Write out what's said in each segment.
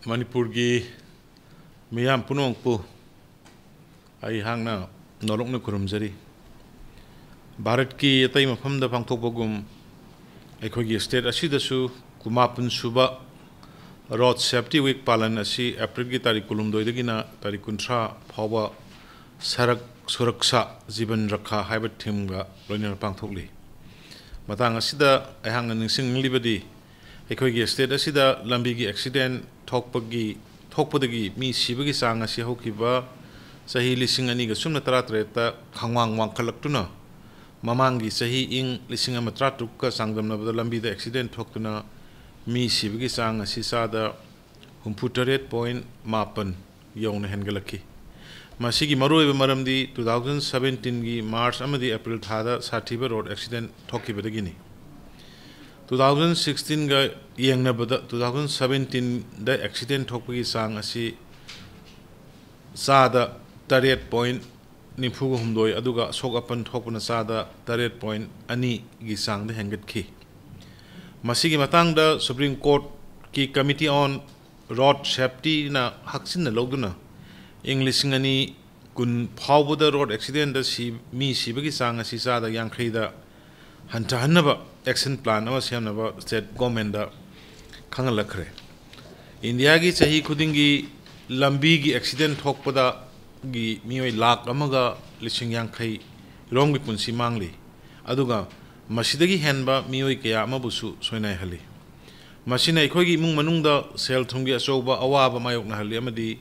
Manipur gi miyam punong pu ai hangna nolong na kurumjari Bharat ki atai mafam da pangthokpagum aikhogi state asidasu kumapun suba road safety week palan asi April gi tarik kulumdoi dagina tarik kuntra phawa sarak suraksha jiban rakha haiba thimga loina pangthokli matang asida aihangna ningsing libadi aikhogi state asida lambi gi accident thokpadagi mi sibagi sang asi hokiba sahi lising ani ga sumna taratreta khangwang wangkhalaktuna mamangi sahi ing lising ama tratuk ka sangdamna bada lambi da accident thoktuna mi sibagi sang asi sada 68.8 yawna hengalaki masigi maroi maramdi 2017 gi March amadi April thada sathiba road accident thokibadagini 2016 ga yengna bada 2017 da accident thokpagi sang asi sada 8.9 aduga sokapan thokpana sada 8.2 gi sang da hengatki masigi matang da Supreme Court ki Committee on Road Safety na haksin na logduna English ngani kun phawbuda road accident da si mi sibagi sang asi sada yankhai da hanta hanaba action plan ama semnaba state government da khangalakre India gi chahi khudingi lambi gi accident thokpada gi mioi lakh amaga lising yankhai rom gi punsi mangli aduga masidagi henba mioi kaya amabusu soinai hali masina ikhogi mung manungda sel thumgi achoba awaba mayokna hali amadi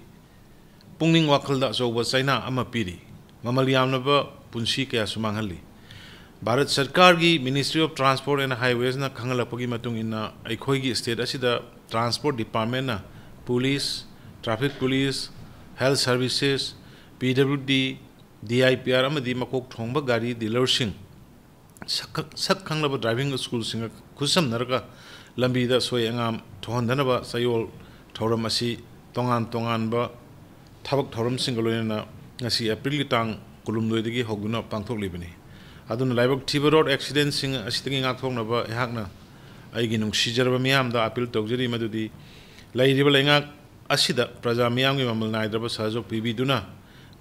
pungning wakhalda achoba chaina ama piri mamal yamnaba punsi kaya sumang hali Bharat Sarkar gi Ministry of Transport and Highways na khangalapagi matung inna aikhoigi state asida transport department na police traffic police health services PWD DIPR amadi makok thongba gari dealersing sak khanglaba driving school singa khusam narga lambi da soi angam thondanaba sayol thoram asi tongan ba thabak thoram singaloina ngasi April tang kulumdoi dagi hoguna pangthok libani adun laibak thiba road accident sing asitagi ngak thongnaba ehakna aigi nungsijarba miyam da appeal tawjari madudi lairiba laingak asida praja miyam gi mamal naidraba sahajok pibiduna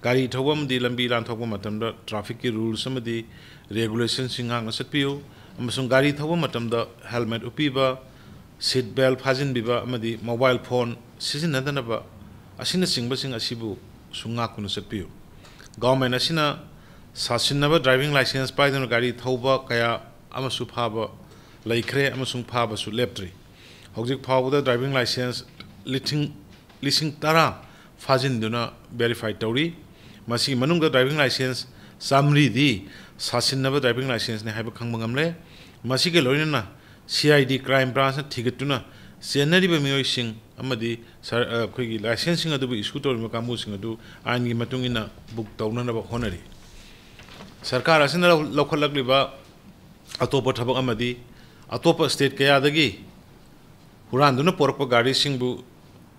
gari thawam di lambi lan thokba matamda traffic ki rules amadi regulations sing ngak nasatpiu amasung gari thawba matamda helmet upiba seat belt phajin biba amadi mobile phone sizinnadanaba asina singba sing asibu sunga kuna satpiu government asina sasinaba driving license paiduna gari thawba kaya amasu phaba laikre amasung phaba su leptri hojik phawda driving license lising tara phajin duna verify tawri masi manungda driving license samri di sasinaba driving license ne haiba khangbangamle masi ke loinana CID crime branch na thigatuna senari ba mioi sing amadi khoigi licensing adu issue tawri kamu sing adu ain gi matungina book tawnana ba honari Sarkar asina lokhalakliba atopa thabak amadi atopa state kaya dagi huranduna porpa gari singbu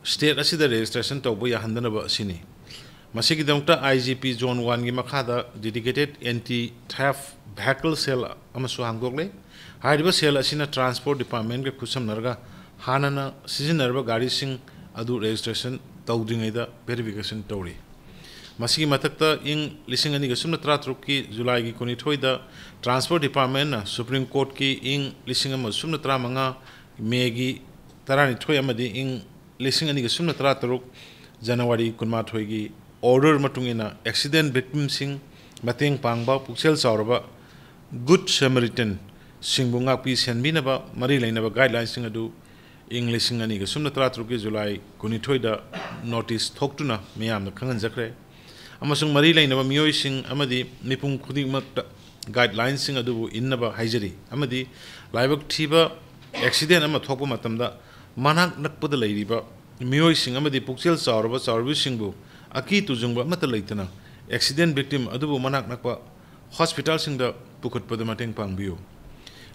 state asida registration tawbu ya handanaba sini masigi damta IGP zone 1 gi makhada dedicated anti theft vehicle cell amasu hangdogle haiba cell asina transport department ge kusam narga hanana sizinarba gari sing adu registration tawdingaida verification tawri masigi matakta ing lising ani ga sumna tratruk ki July gi koni thoida transport department na Supreme Court ki ing lising ama sumna tramanga May gi tarani thoi amadi ing lising ani ga sumna tratruk January kunma thoi gi order matungina accident victim sing mateng pangba puksel sauraba good samaritan singbunga pi senbina ba mari lainaba guidelines sing adu ing lising ani ga sumna tratruk ki July koni thoida notice thoktuna miyam na khangan jakre amasung mari lainaba miyoi sing amadi nipung khuding makta guidelines sing adu innaba haijari amadi laibak thiba accident ama thokpa matamda manak nakpada lairiba miyoi sing amadi puksel sauraba service singbu aki tujungba mata leitana accident victim adubu manak nakpa hospital singda pukutpada mateng pangbiu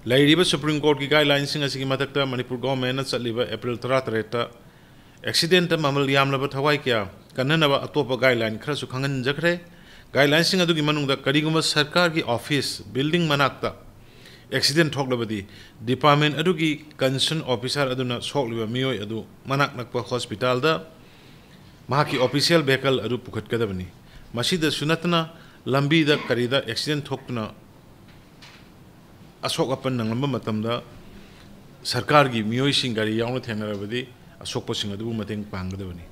lairiba Supreme Court ki guidelines sing asigi matakta Manipur government na chatliba April 33 accident mamal yamlaba thawai kya kananaba atopa guideline kharasu khangan jakre guidelines sing adugi manungda kariguma sarkar ki office building manakta accident thoklabadi department adugi concern officer aduna sokliba miyoi adu manak nakpa hospital da mahaki official vehicle adu pukhat kadabani masida sunatna lambi da karida accident thokna asok apan nangamba matamda sarkar gi miyoi sing gari yauna thengarabadi asok pasing adu mateng panggadabani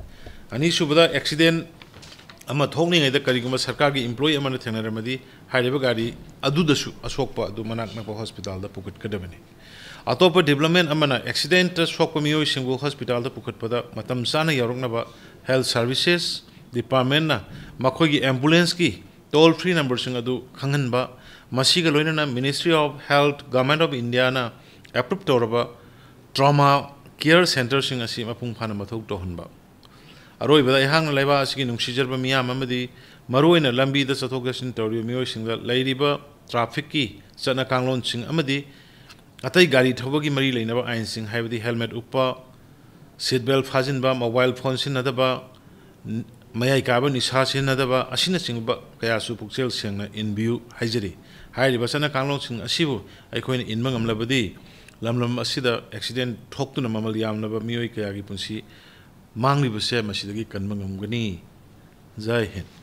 ani subada accident ama thokni ngai da kariguma sarkar gi employee amana thengaramadi hairiba gari adu dasu asokpa adu manak nakpa hospital da pukhat kadabani atopa development amana accident sokpa miyoi singbu hospital da pukhat pada matam sana yaroknaba health services department na makhoi gi ambulance ki toll free number sing adu khanganba masiga loinana ministry of health government of india na approve toraba trauma care center sing asi mapung phana mathau to hunba aroi bada ihang laiba asigi nungsijarba miyam amadi maroina lambi da sathok gasin toriyo miyoi singda lairiba traffic ki chana kanglon sing amadi atai gari thobagi mari leinaba ain sing haibadi helmet uppa seat belt fajinba mobile phone sin nadaba mayai kaba nisa sin nadaba asina singba kaya su pukchel singna in view haijari hairiba chana kanglon sing asibu aikoina inma ngamlabadi lamlam asida accident thoktuna mamal yamnaba miyoi kaya gi punsi mangli base masidagi kanma ngamgani jai hind